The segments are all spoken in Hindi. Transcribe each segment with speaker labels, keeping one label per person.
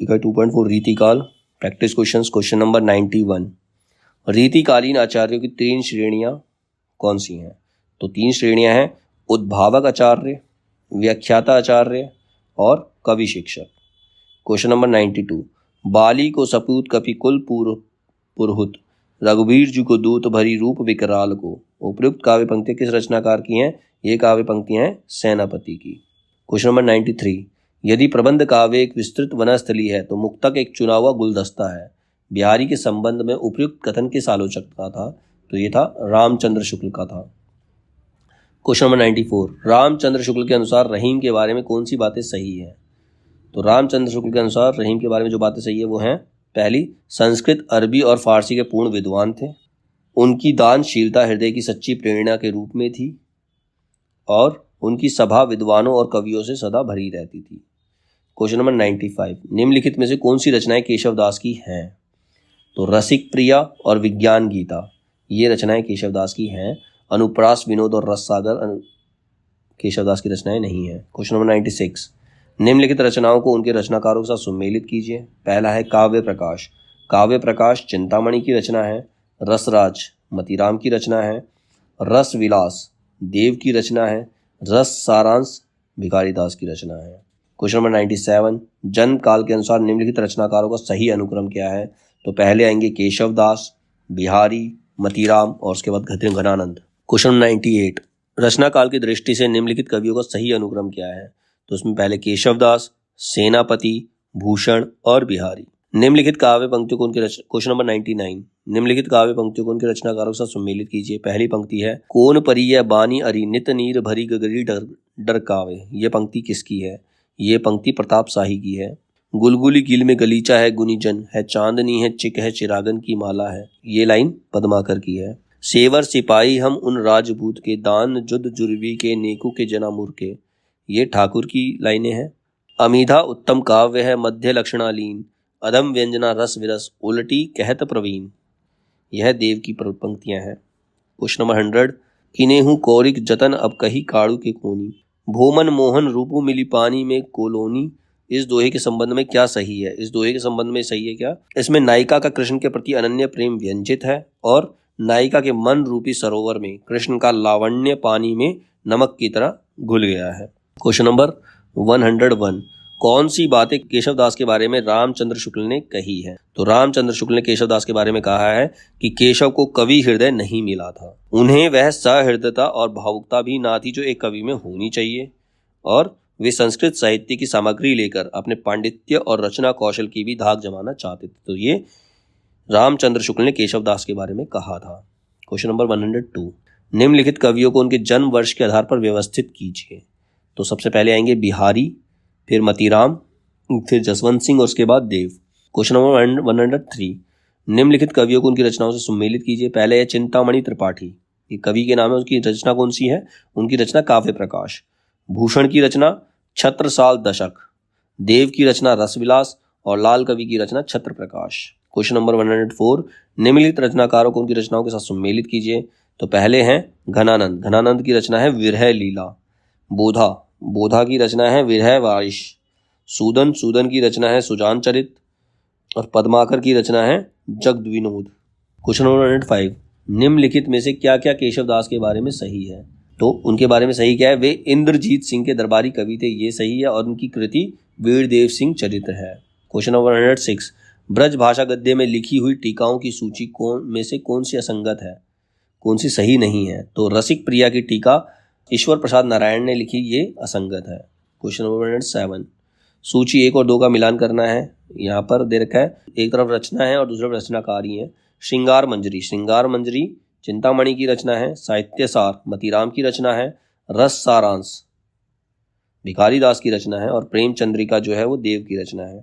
Speaker 1: इकाई 2.4 रीतिकाल प्रैक्टिस क्वेश्चंस। क्वेश्चन नंबर 91, रीतिकालीन आचार्यों की 3 श्रेणियां कौन सी हैं? तो 3 श्रेणियां हैं, उद्भावक आचार्य, व्याख्याता आचार्य और कवि शिक्षक। क्वेश्चन नंबर 92, बाली को सपूत कपि कुल पुरहुत, रघुवीर जी को दूत भरी रूप विकराल को। उपयुक्त काव्य पंक्तियां किस रचनाकार की हैं? ये काव्य पंक्तियां हैं सेनापति की। क्वेश्चन नंबर 93, यदि प्रबंध काव्य एक विस्तृत वनस्थली है तो मुक्तक एक चुना हुआ गुलदस्ता है। बिहारी के संबंध में उपयुक्त कथन किस आलोचक का था? तो ये था रामचंद्र शुक्ल का था। क्वेश्चन नंबर 94, रामचंद्र शुक्ल के अनुसार रहीम के बारे में कौन सी बातें सही है? तो रामचंद्र शुक्ल के अनुसार रहीम के बारे में जो बातें सही है वो हैं, पहली, संस्कृत, अरबी और फारसी के पूर्ण विद्वान थे। उनकी दानशीलता हृदय की सच्ची प्रेरणा के रूप में थी और उनकी सभा विद्वानों और कवियों से सदा भरी रहती थी। क्वेश्चन नंबर 95, निम्नलिखित में से कौन सी रचनाएं केशव दास की हैं? तो रसिक प्रिया और विज्ञान गीता, ये रचनाएं केशव दास की हैं। अनुप्रास, विनोद और रस सागर केशव दास की रचनाएं नहीं हैं। क्वेश्चन नंबर 96, निम्नलिखित रचनाओं को उनके रचनाकारों के साथ सुमेलित कीजिए। पहला है काव्य प्रकाश। काव्य प्रकाश चिंतामणि की रचना है। रसराज मतीराम की रचना है। रस विलास देव की रचना है। रस सारांश भिखारी दास की रचना है। क्वेश्चन नंबर 97, जन्म काल के अनुसार निम्नलिखित रचनाकारों का सही अनुक्रम क्या है? तो पहले आएंगे केशव दास, बिहारी, मतीराम और उसके बाद घनानंद। क्वेश्चन 98, रचना काल की दृष्टि से निम्नलिखित कवियों का सही अनुक्रम क्या है? तो उसमें पहले केशव दास, सेनापति, भूषण और बिहारी। निम्नलिखित काव्य पंक्तियों को उनके क्वेश्चन नंबर 99, निम्नलिखित काव्य पंक्तियों को उनके रचनाकारों के साथ सम्मिलित कीजिए। पहली पंक्ति है, कौन परिय बानी अरि नित नीर भरी गगरी डर कावे। ये पंक्ति किसकी है? ये पंक्ति प्रताप शाही की है। गुलगुली गिल में गलीचा है गुनीजन, है चांदनी है चिक है चिरागन की माला है, ये लाइन पद्माकर की है। सेवर सिपाही हम उन राजपूत के, दान जुद जुर्वी के, नेकू के जनामुर के, ये ठाकुर की लाइनें हैं। अमीधा उत्तम काव्य है मध्य लक्षणालीन, अधम व्यंजना रस विरस उलटी कहत प्रवीण, यह देव की पंक्तियां हैं। क्वेश्चन नंबर 100, किनेहू कौरिक जतन अब कही काड़ू के कोनी, भोमन मोहन रूपू मिली पानी में कोलोनी। इस दोहे के संबंध में क्या सही है? इस दोहे के संबंध में सही है क्या? इसमें नायिका का कृष्ण के प्रति अनन्य प्रेम व्यंजित है और नायिका के मन रूपी सरोवर में कृष्ण का लावण्य पानी में नमक की तरह घुल गया है। क्वेश्चन नंबर 101, कौन सी बातें केशव दास के बारे में रामचंद्र शुक्ल ने कही है? तो रामचंद्र शुक्ल ने केशव दास के बारे में कहा है कि केशव को कवि हृदय नहीं मिला था, उन्हें वह सहृदयता और भावुकता भी ना थी जो एक कवि में होनी चाहिए, और वे संस्कृत साहित्य की सामग्री लेकर अपने पांडित्य और रचना कौशल की भी धाक जमाना चाहते थे। तो ये रामचंद्र शुक्ल ने केशव दास के बारे में कहा था। क्वेश्चन नंबर 102, निम्नलिखित कवियों को उनके जन्म वर्ष के आधार पर व्यवस्थित कीजिए। तो सबसे पहले आएंगे बिहारी, फिर मतीराम, फिर जसवंत सिंह और उसके बाद देव। क्वेश्चन नंबर 103, निम्नलिखित कवियों को उनकी रचनाओं से सम्मिलित कीजिए। पहले है चिंतामणि त्रिपाठी, ये कवि के नाम है, उसकी रचना कौन सी है? उनकी रचना काव्य प्रकाश। भूषण की रचना छत्रसाल दशक, देव की रचना रसविलास और लाल कवि की रचना छत्र प्रकाश। क्वेश्चन नंबर 104, निम्नलिखित रचनाकारों को उनकी रचनाओं के साथ सम्मिलित कीजिए। तो पहले हैं घनानंद, घनानंद की रचना है विरह लीला। बोधा, बोधा की रचना है विरह वारिश। सूदन, सूदन की रचना है सुजान चरित और पद्माकर की रचना है जगद विनोद। क्वेश्चन नंबर 105, निम्नलिखित में से क्या क्या केशव दास के बारे में सही है? तो उनके बारे में सही क्या है? वे इंद्रजीत सिंह के दरबारी कवि थे, ये सही है, और उनकी कृति वीरदेव सिंह चरित्र है। क्वेश्चन नंबर 106, ब्रज भाषा गद्य में लिखी हुई टीकाओं की सूची में से कौन सी असंगत है, कौन सी सही नहीं है? तो रसिक प्रिया की टीका ईश्वर प्रसाद नारायण ने लिखी, ये असंगत है। क्वेश्चन नंबर 107, सूची 1 और 2 का मिलान करना है। यहाँ पर दे रखा है, एक तरफ रचना है और दूसरी तरफ रचनाकारी है। श्रृंगार मंजरी, श्रृंगार मंजरी चिंतामणि की रचना है। साहित्य सार मतीराम की रचना है। रस सारांश भिखारी दास की रचना है और प्रेम चंद्रिका जो है वो देव की रचना है।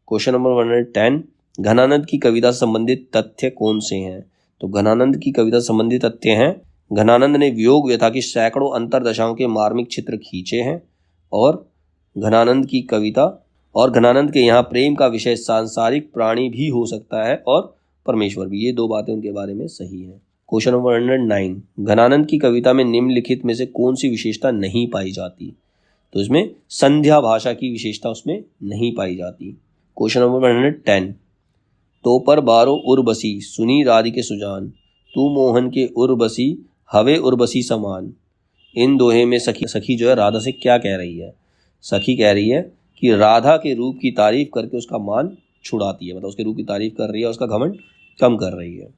Speaker 1: क्वेश्चन नंबर 110, घनानंद की कविता से संबंधित तथ्य कौन से हैं? तो घनानंद की कविता से संबंधित तथ्य हैं, घनानंद ने वियोग व्यथा की सैकड़ों अंतरदशाओं के मार्मिक चित्र खींचे हैं, और घनानंद की कविता और घनानंद के यहाँ प्रेम का विषय सांसारिक प्राणी भी हो सकता है और परमेश्वर भी, ये 2 बातें उनके बारे में सही हैं। क्वेश्चन नंबर 109, घनानंद की कविता में निम्नलिखित में से कौन सी विशेषता नहीं पाई जाती? तो इसमें संध्या भाषा की विशेषता उसमें नहीं पाई जाती। क्वेश्चन नंबर 110, तो पर बारो उर्बसी सुनी राधिके सुजान, तू मोहन के उर्बसी हवे उर्बसी समान। इन दोहे में सखी जो है राधा से क्या कह रही है? सखी कह रही है कि राधा के रूप की तारीफ करके उसका मान छुड़ाती है, मतलब उसके रूप की तारीफ कर रही है, उसका घमंड कम कर रही है।